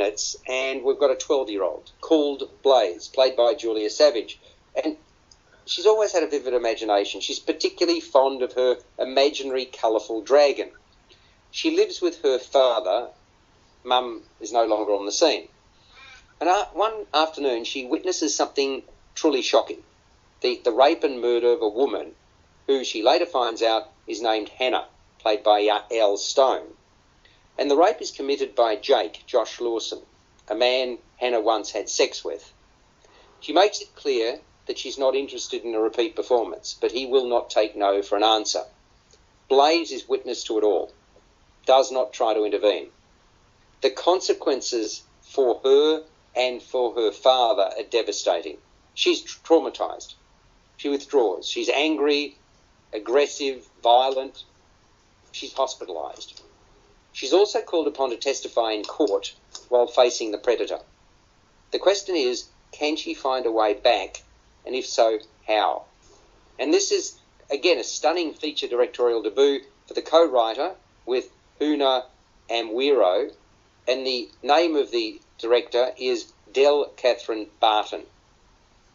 minutes, and we've got a 12-year-old called Blaze, played by Julia Savage. And she's always had a vivid imagination. She's particularly fond of her imaginary, colourful dragon. She lives with her father. Mum is no longer on the scene. And one afternoon, she witnesses something truly shocking. The rape and murder of a woman who she later finds out is named Hannah, played by Elle Stone. And the rape is committed by Jake, Josh Lawson, a man Hannah once had sex with. She makes it clear that she's not interested in a repeat performance, but he will not take no for an answer. Blaze is witness to it all, does not try to intervene. The consequences for her and for her father are devastating. She's traumatised. She withdraws. She's angry, aggressive, violent. She's hospitalised. She's also called upon to testify in court while facing the predator. The question is, can she find a way back, and if so, how? And this is, again, a stunning feature directorial debut for the co-writer with Una Amwiro, and the name of the director is Del Catherine Barton.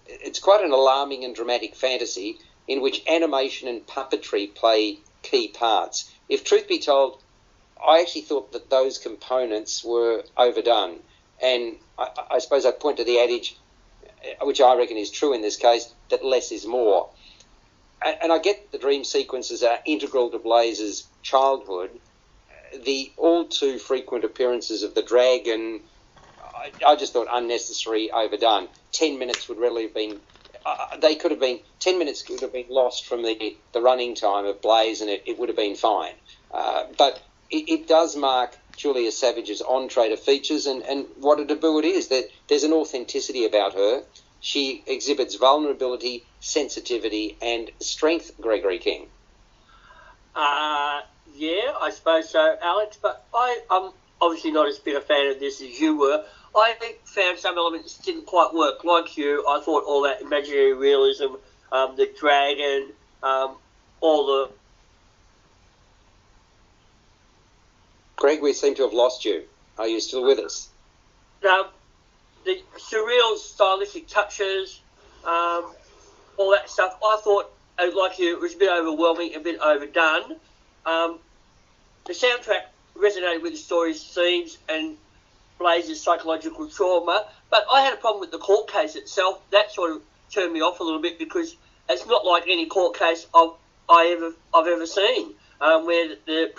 It's quite an alarming and dramatic fantasy in which animation and puppetry play key parts. If truth be told, I actually thought that those components were overdone. And I suppose I point to the adage, which I reckon is true in this case, that less is more. And I get the dream sequences are integral to Blaze's childhood. The all too frequent appearances of the dragon, I just thought unnecessary, overdone. 10 minutes would really have been... 10 minutes could have been lost from the running time of Blaze, and it would have been fine. But it does mark Julia Savage's entree to features, and what a debut it is. That there's an authenticity about her. She exhibits vulnerability, sensitivity, and strength, Gregory King. Yeah, I suppose so, Alex, but I'm obviously not as big a fan of this as you were. I found some elements didn't quite work. Like you, I thought all that imaginary realism, the dragon, all the... Greg, we seem to have lost you. Are you still with us? The surreal stylistic touches, all that stuff, I thought, like you, it was a bit overwhelming, a bit overdone. The soundtrack resonated with the story's themes and Blaze's psychological trauma, but I had a problem with the court case itself. That sort of turned me off a little bit because it's not like any court case I've ever seen, where the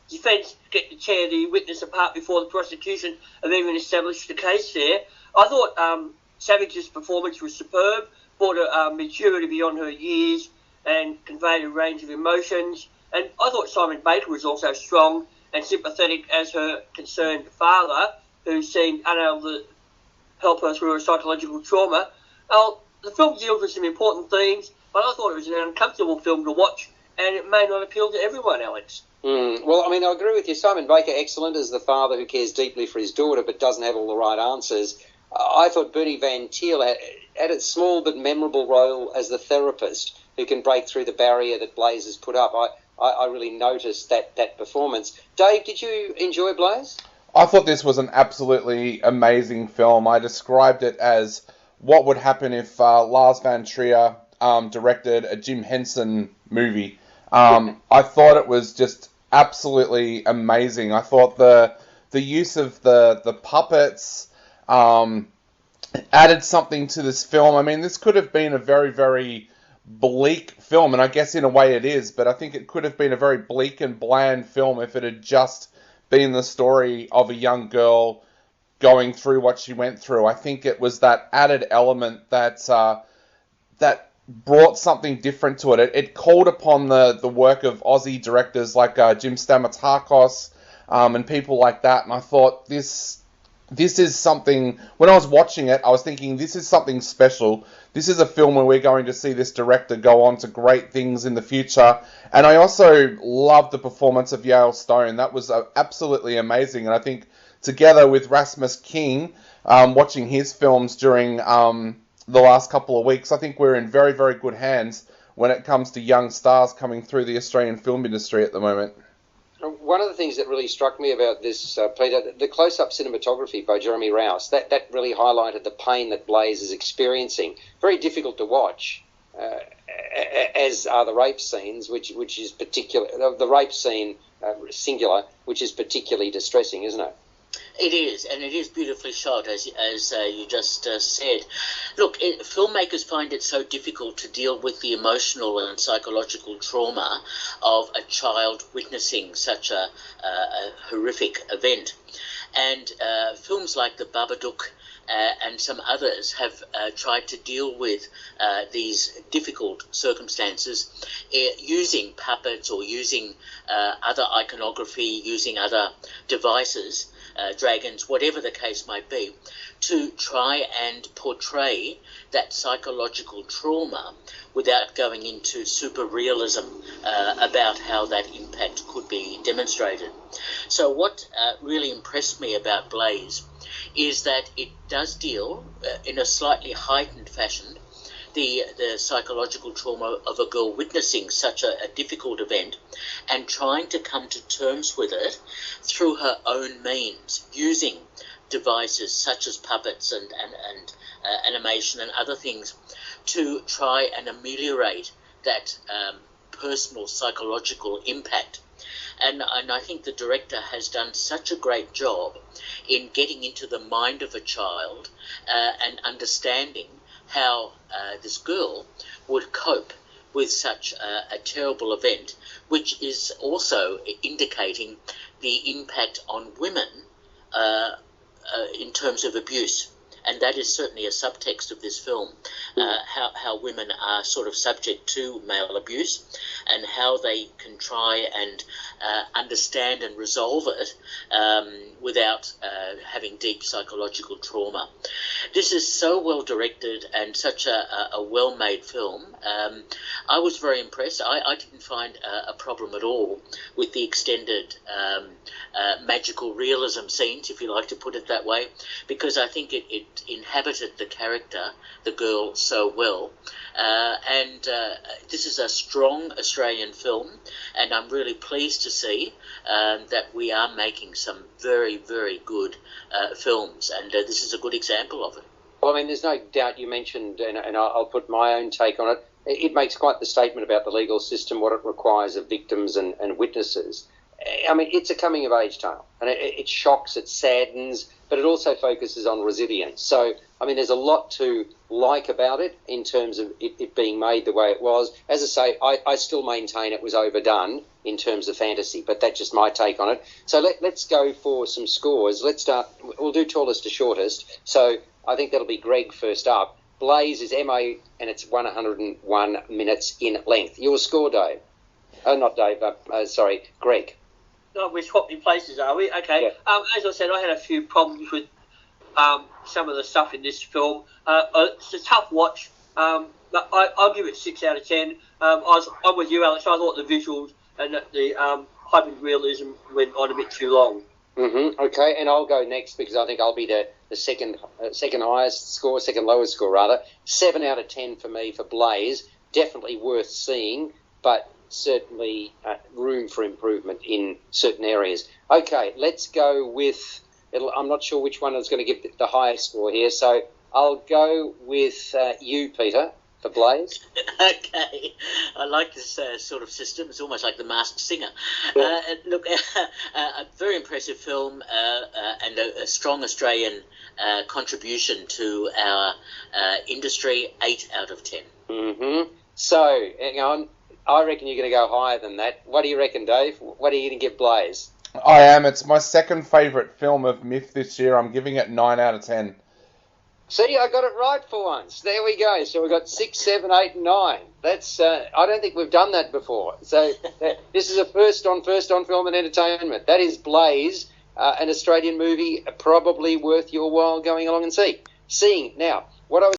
defence get to tear the witness apart before the prosecution have even established the case there. I thought Savage's performance was superb, brought a maturity beyond her years and conveyed a range of emotions. And I thought Simon Baker was also strong and sympathetic as her concerned father, who seemed unable to help her through her psychological trauma. The film deals with some important themes, but I thought it was an uncomfortable film to watch, and it may not appeal to everyone, Alex. Well, I mean, I agree with you. Simon Baker, excellent as the father who cares deeply for his daughter but doesn't have all the right answers. I thought Bernie Van Thiel had a small but memorable role as the therapist who can break through the barrier that Blaze has put up. I really noticed that performance. Dave, did you enjoy Blaze? I thought this was an absolutely amazing film. I described it as what would happen if Lars Van Trier directed a Jim Henson movie. I thought it was just absolutely amazing. I thought the use of the puppets added something to this film. I mean, this could have been a very, very bleak film, and I guess in a way it is, but I think it could have been a very bleak and bland film if it had just been the story of a young girl going through what she went through. I think it was that added element that brought something different to it. It called upon the work of Aussie directors like Jim Stamatakos and people like that, and I thought this is something, when I was watching it, I was thinking this is something special. This is a film where we're going to see this director go on to great things in the future. And I also loved the performance of Yale Stone. That was absolutely amazing. And I think together with Rasmus King, watching his films during the last couple of weeks, I think we're in very, very good hands when it comes to young stars coming through the Australian film industry at the moment. One of the things that really struck me about this, Peter, the close-up cinematography by Jeremy Krausz, that really highlighted the pain that Blaze is experiencing. Very difficult to watch, as are the rape scenes, which is particular. The rape scene, singular, which is particularly distressing, isn't it? It is, and it is beautifully shot, as you just said. Look, filmmakers find it so difficult to deal with the emotional and psychological trauma of a child witnessing such a horrific event. And films like The Babadook and some others have tried to deal with these difficult circumstances using puppets or using other iconography, using other devices, dragons, whatever the case might be, to try and portray that psychological trauma without going into super realism about how that impact could be demonstrated. So what really impressed me about Blaze is that it does deal in a slightly heightened fashion the psychological trauma of a girl witnessing such a difficult event and trying to come to terms with it through her own means, using devices such as puppets and animation and other things to try and ameliorate that personal psychological impact. And I think the director has done such a great job in getting into the mind of a child and understanding how this girl would cope with such a terrible event, which is also indicating the impact on women in terms of abuse. And that is certainly a subtext of this film, how women are sort of subject to male abuse and how they can try and understand and resolve it without having deep psychological trauma. This is so well directed and such a well-made film. I was very impressed. I didn't find a problem at all with the extended magical realism scenes, if you like to put it that way, because I think it inhabited the character, the girl, so well. And this is a strong Australian film, and I'm really pleased to see that we are making some very, very good films, and this is a good example of it. Well, I mean, there's no doubt you mentioned, and I'll put my own take on it, it makes quite the statement about the legal system, what it requires of victims and witnesses. I mean, it's a coming-of-age tale, and it shocks, it saddens, but it also focuses on resilience. So, I mean, there's a lot to like about it in terms of it being made the way it was. As I say, I still maintain it was overdone in terms of fantasy, but that's just my take on it. So let's go for some scores. Let's start. We'll do tallest to shortest. So I think that'll be Greg first up. Blaze is MA, and it's 101 minutes in length. Your score, Dave? Oh, not Dave. Sorry, Greg. No, we're swapping places, are we? Okay. Yeah. As I said, I had a few problems with some of the stuff in this film. It's a tough watch. But I'll give it 6 out of 10. I'm with you, Alex. I thought the visuals and the heightened realism went on a bit too long. Mm-hmm. Okay, and I'll go next because I think I'll be the second highest score, second lowest score rather. 7 out of 10 for me for Blaze. Definitely worth seeing, but certainly room for improvement in certain areas. Okay, let's go with... I'm not sure which one is going to give the highest score here, so I'll go with you, Peter, for Blaze. Okay, I like this sort of system. It's almost like The Masked Singer. Yeah. Look, a very impressive film and a strong Australian contribution to our industry. 8 out of 10. Mm-hmm. So, hang on. I reckon you're going to go higher than that. What do you reckon, Dave? What are you going to give Blaze? I am. It's my second favourite film of Myth this year. I'm giving it 9 out of 10. See, I got it right for once. There we go. So we've got 6, 7, 8, and 9. That's I don't think we've done that before. So this is a first on film and entertainment. That is Blaze, an Australian movie probably worth your while going along and seeing. Now, what I was